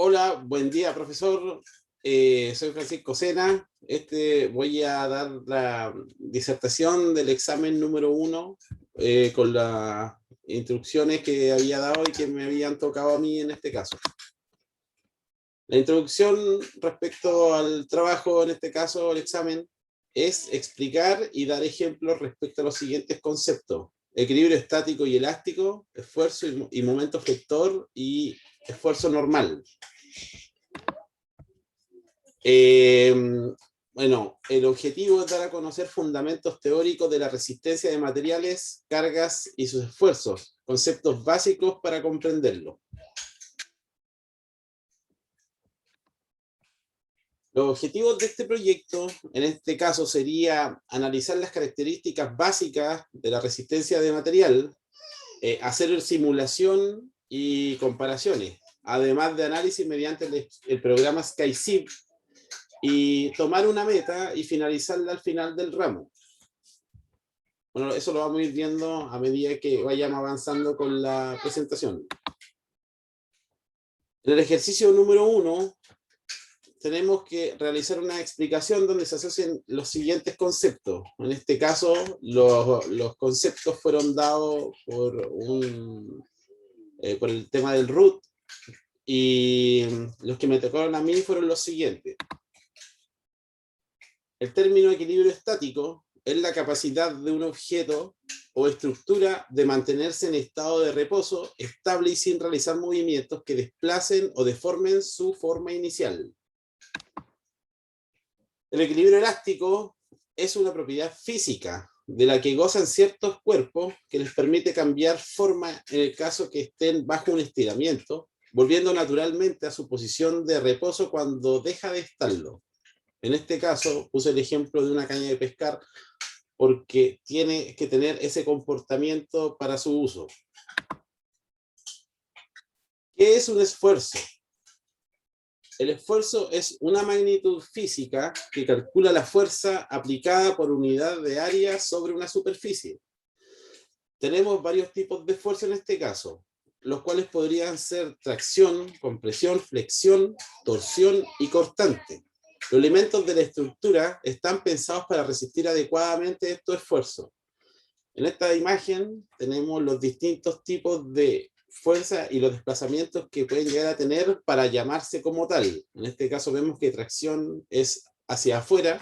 Hola, buen día, profesor. Soy Francisco Sena. Voy a dar la disertación del examen número 1 con las instrucciones que había dado y que me habían tocado a mí en este caso. La introducción respecto al trabajo, en este caso el examen, es explicar y dar ejemplos respecto a los siguientes conceptos: equilibrio estático y elástico, esfuerzo y momento flector y esfuerzo normal. Bueno, el objetivo es dar a conocer fundamentos teóricos de la resistencia de materiales, cargas y sus esfuerzos, conceptos básicos para comprenderlo. Los objetivos de este proyecto, en este caso, sería analizar las características básicas de la resistencia de material, hacer simulación y comparaciones, además de análisis mediante el programa SkySib, y tomar una meta y finalizarla al final del ramo. Bueno, eso lo vamos a ir viendo a medida que vayamos avanzando con la presentación. En el ejercicio número 1 tenemos que realizar una explicación donde se asocian los siguientes conceptos. En este caso, los conceptos fueron dados por el tema del root, y los que me tocaron a mí fueron los siguientes. El término equilibrio estático es la capacidad de un objeto o estructura de mantenerse en estado de reposo estable y sin realizar movimientos que desplacen o deformen su forma inicial. El equilibrio elástico es una propiedad física de la que gozan ciertos cuerpos que les permite cambiar forma en el caso que estén bajo un estiramiento, volviendo naturalmente a su posición de reposo cuando deja de estarlo. En este caso puse el ejemplo de una caña de pescar porque tiene que tener ese comportamiento para su uso. ¿Qué es un esfuerzo? El esfuerzo es una magnitud física que calcula la fuerza aplicada por unidad de área sobre una superficie. Tenemos varios tipos de esfuerzo en este caso, los cuales podrían ser tracción, compresión, flexión, torsión y cortante. Los elementos de la estructura están pensados para resistir adecuadamente estos esfuerzos. En esta imagen tenemos los distintos tipos de fuerza y los desplazamientos que pueden llegar a tener para llamarse como tal. En este caso vemos que tracción es hacia afuera,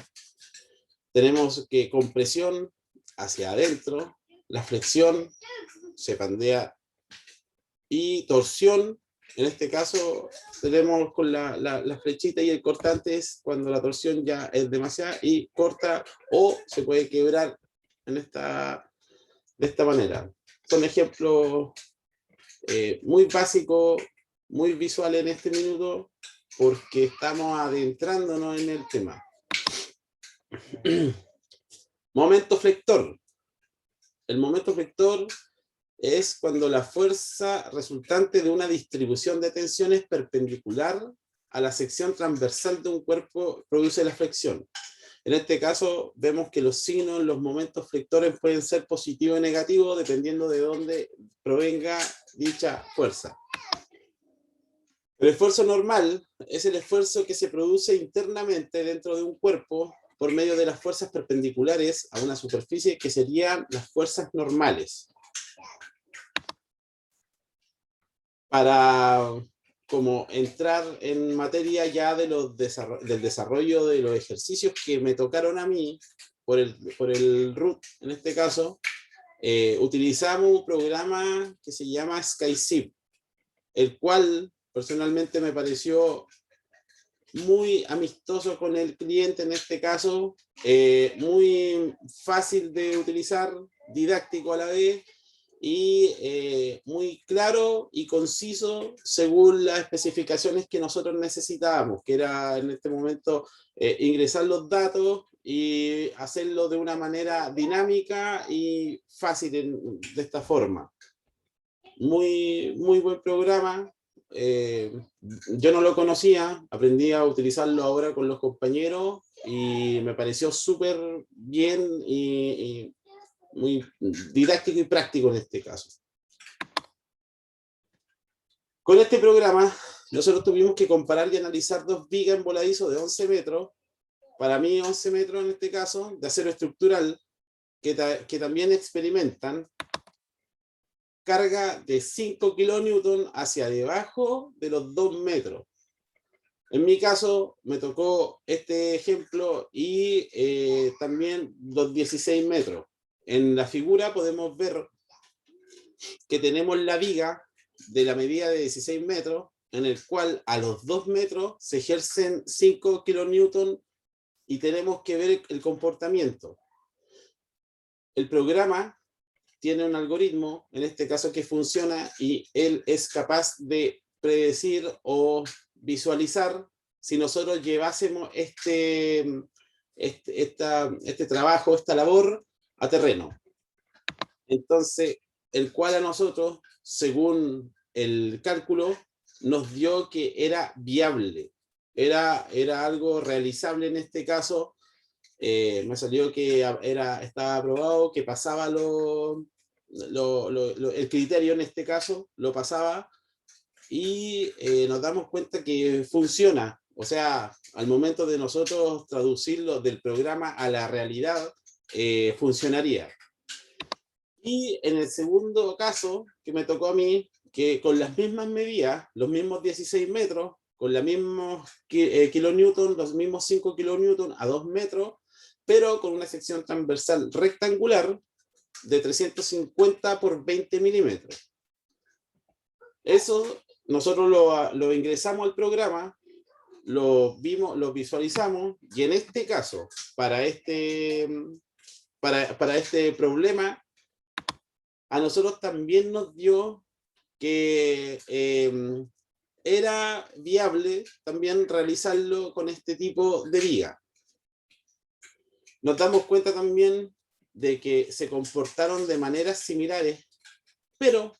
tenemos que compresión hacia adentro, la flexión se pandea, y torsión, en este caso tenemos con la flechita y el cortante es cuando la torsión ya es demasiada y corta o se puede quebrar de esta manera. Son ejemplos muy básicos, muy visuales en este minuto, porque estamos adentrándonos en el tema. Momento flector. El momento flector es cuando la fuerza resultante de una distribución de tensiones perpendicular a la sección transversal de un cuerpo produce la flexión. En este caso vemos que los signos en los momentos flectores pueden ser positivo y negativo dependiendo de dónde provenga dicha fuerza. El esfuerzo normal es el esfuerzo que se produce internamente dentro de un cuerpo por medio de las fuerzas perpendiculares a una superficie, que serían las fuerzas normales. Para como entrar en materia ya del desarrollo de los ejercicios que me tocaron a mí por el root, en este caso, utilizamos un programa que se llama SkySib, el cual personalmente me pareció muy amistoso con el cliente en este caso, muy fácil de utilizar, didáctico a la vez, y muy claro y conciso según las especificaciones que nosotros necesitábamos, que era en este momento ingresar los datos y hacerlo de una manera dinámica y fácil de esta forma. Muy buen programa. Yo no lo conocía, aprendí a utilizarlo ahora con los compañeros y me pareció súper bien y muy didáctico y práctico en este caso. Con este programa nosotros tuvimos que comparar y analizar dos vigas en voladizo de 11 metros, para mí 11 metros en este caso, de acero estructural, que también experimentan carga de 5 kilonewton hacia debajo de los 2 metros. En mi caso me tocó este ejemplo y también los 16 metros. En la figura podemos ver que tenemos la viga de la medida de 16 metros, en el cual a los 2 metros se ejercen 5 kilonewton y tenemos que ver el comportamiento. El programa tiene un algoritmo, en este caso que funciona, y él es capaz de predecir o visualizar si nosotros llevásemos este trabajo, esta labor a terreno. Entonces, el cual a nosotros, según el cálculo, nos dio que era viable, era algo realizable en este caso. Me salió que estaba aprobado, que pasaba el criterio en este caso, lo pasaba, y nos damos cuenta que funciona. O sea, al momento de nosotros traducirlo del programa a la realidad, funcionaría. Y en el segundo caso, que me tocó a mí, que con las mismas medidas, los mismos 16 metros, con los mismos kilonewton, los mismos 5 kilonewton a 2 metros, pero con una sección transversal rectangular de 350 por 20 milímetros. Eso nosotros lo ingresamos al programa, lo vimos, lo visualizamos, y en este caso, para este problema, a nosotros también nos dio que era viable también realizarlo con este tipo de viga. Nos damos cuenta también de que se comportaron de maneras similares, pero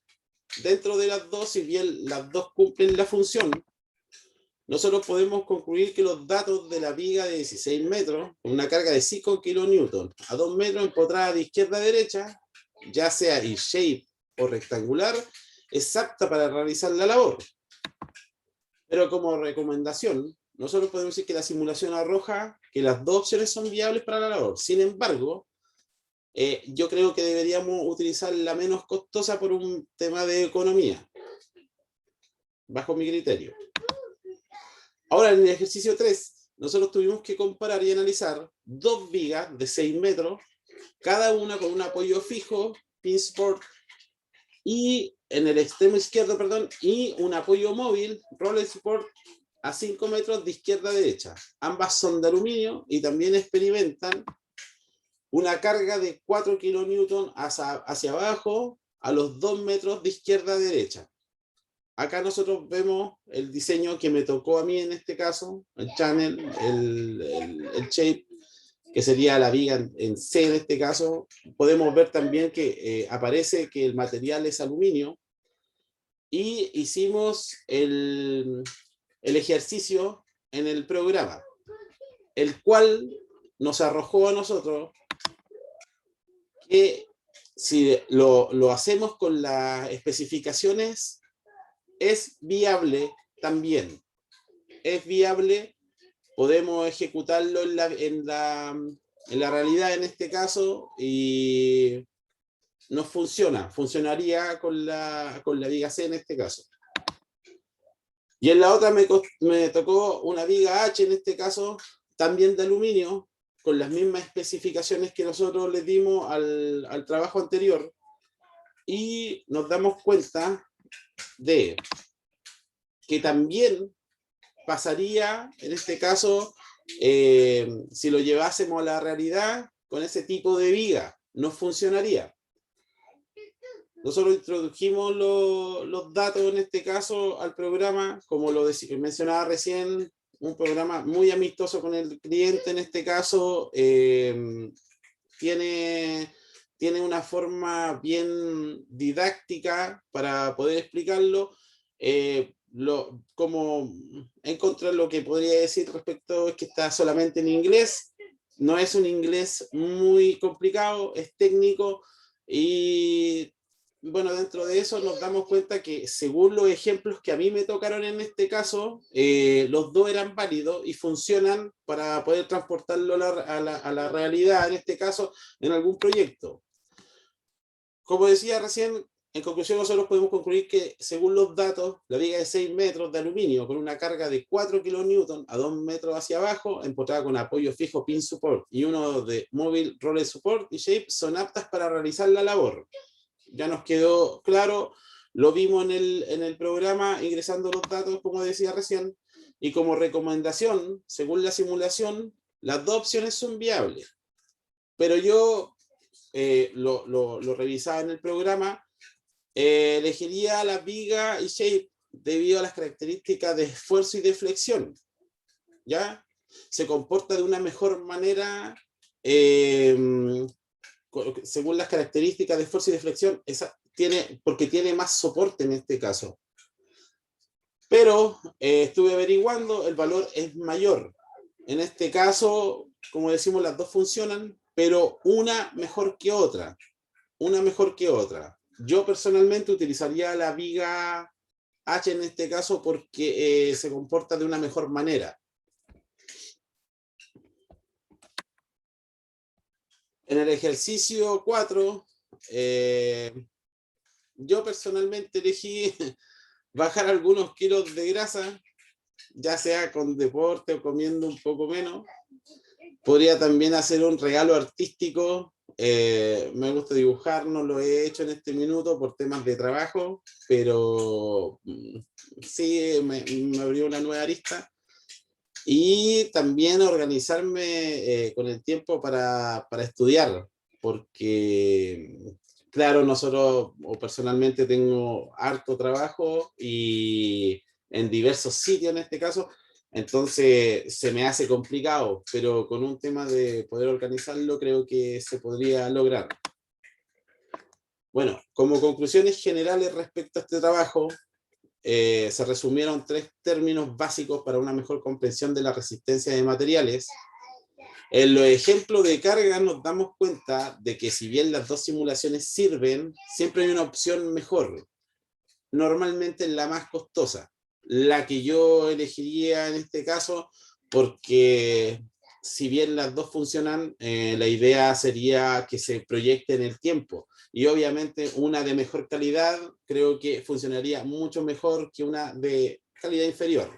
dentro de las dos, si bien las dos cumplen la función, nosotros podemos concluir que los datos de la viga de 16 metros, con una carga de 5 kilonewton a 2 metros empotrada de izquierda a derecha, ya sea Y-shape o rectangular, es apta para realizar la labor. Pero como recomendación, nosotros podemos decir que la simulación arroja que las dos opciones son viables para la labor. Sin embargo, yo creo que deberíamos utilizar la menos costosa por un tema de economía, bajo mi criterio. Ahora, en el ejercicio 3, nosotros tuvimos que comparar y analizar dos vigas de 6 metros, cada una con un apoyo fijo, pin support, y en el extremo izquierdo, perdón, y un apoyo móvil, roller support, a 5 metros de izquierda a derecha. Ambas son de aluminio y también experimentan una carga de 4 kilonewton hacia abajo a los 2 metros de izquierda a derecha. Acá nosotros vemos el diseño que me tocó a mí en este caso, el channel, el shape, que sería la viga en C en este caso. Podemos ver también que aparece que el material es aluminio, y hicimos el ejercicio en el programa, el cual nos arrojó a nosotros que si lo hacemos con las especificaciones, es viable también. Es viable, podemos ejecutarlo en la realidad en este caso, y nos funcionaría con la viga C en este caso. Y en la otra me tocó una viga H en este caso, también de aluminio, con las mismas especificaciones que nosotros les dimos al trabajo anterior, y nos damos cuenta de que también pasaría, en este caso, si lo llevásemos a la realidad, con ese tipo de viga, no funcionaría. Nosotros introdujimos los datos, en este caso, al programa, como lo mencionaba recién, un programa muy amistoso con el cliente, en este caso, tiene una forma bien didáctica para poder explicarlo. Como en contra, lo que podría decir respecto es que está solamente en inglés, no es un inglés muy complicado, es técnico, y bueno, dentro de eso nos damos cuenta que según los ejemplos que a mí me tocaron en este caso, los dos eran válidos y funcionan para poder transportarlo a la realidad, en este caso, en algún proyecto. Como decía recién, en conclusión nosotros podemos concluir que según los datos, la viga de 6 metros de aluminio con una carga de 4 kN a 2 metros hacia abajo, empotrada con apoyo fijo pin support y uno de móvil roller support y shape, son aptas para realizar la labor. Ya nos quedó claro, lo vimos en el programa ingresando los datos, como decía recién, y como recomendación, según la simulación, las dos opciones son viables. Pero yo lo revisaba en el programa, elegiría la viga y shape debido a las características de esfuerzo y de flexión. ¿Ya? Se comporta de una mejor manera según las características de esfuerzo y de flexión, porque tiene más soporte en este caso. Pero estuve averiguando, el valor es mayor. En este caso, como decimos, las dos funcionan, pero una mejor que otra. Una mejor que otra. Yo personalmente utilizaría la viga H en este caso porque se comporta de una mejor manera. En el ejercicio 4, yo personalmente elegí bajar algunos kilos de grasa, ya sea con deporte o comiendo un poco menos. Podría también hacer un regalo artístico. Me gusta dibujar, no lo he hecho en este minuto por temas de trabajo, pero sí me abrió una nueva arista. Y también organizarme con el tiempo para estudiar, porque, claro, nosotros, o personalmente tengo harto trabajo y en diversos sitios en este caso, entonces se me hace complicado, pero con un tema de poder organizarlo creo que se podría lograr. Bueno, como conclusiones generales respecto a este trabajo, se resumieron 3 términos básicos para una mejor comprensión de la resistencia de materiales. En los ejemplos de carga nos damos cuenta de que si bien las dos simulaciones sirven, siempre hay una opción mejor. Normalmente es la más costosa, la que yo elegiría en este caso, porque si bien las dos funcionan, la idea sería que se proyecte en el tiempo. Y obviamente una de mejor calidad creo que funcionaría mucho mejor que una de calidad inferior.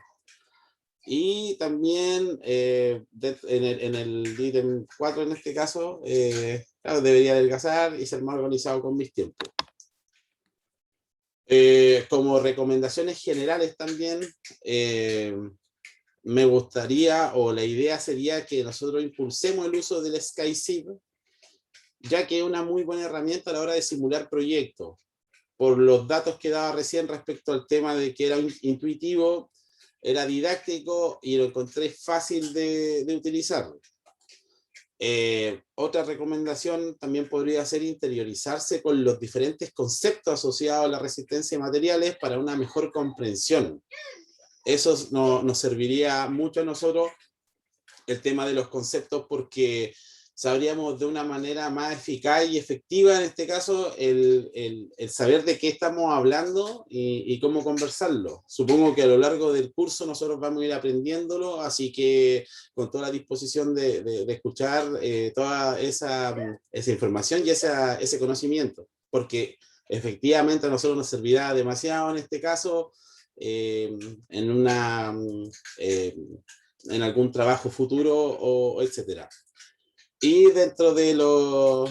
Y también en el ítem 4 en este caso, claro, debería adelgazar y ser más organizado con mis tiempos. Como recomendaciones generales también, me gustaría, o la idea sería que nosotros impulsemos el uso del SkySieve, ya que es una muy buena herramienta a la hora de simular proyectos. Por los datos que daba recién respecto al tema de que era intuitivo, era didáctico y lo encontré fácil de utilizar. Otra recomendación también podría ser interiorizarse con los diferentes conceptos asociados a la resistencia de materiales para una mejor comprensión. Eso nos serviría mucho a nosotros, el tema de los conceptos, porque sabríamos de una manera más eficaz y efectiva, en este caso, el saber de qué estamos hablando y cómo conversarlo. Supongo que a lo largo del curso nosotros vamos a ir aprendiéndolo, así que con toda la disposición de escuchar toda esa información y ese conocimiento, porque efectivamente a nosotros nos servirá demasiado en este caso, en una... en algún trabajo futuro o etcétera. Y dentro de los,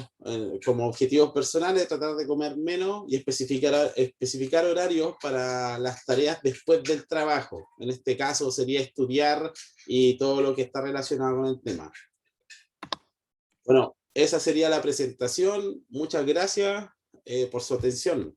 como objetivos personales, tratar de comer menos y especificar horarios para las tareas después del trabajo. En este caso sería estudiar y todo lo que está relacionado con el tema. Bueno, esa sería la presentación. Muchas gracias por su atención.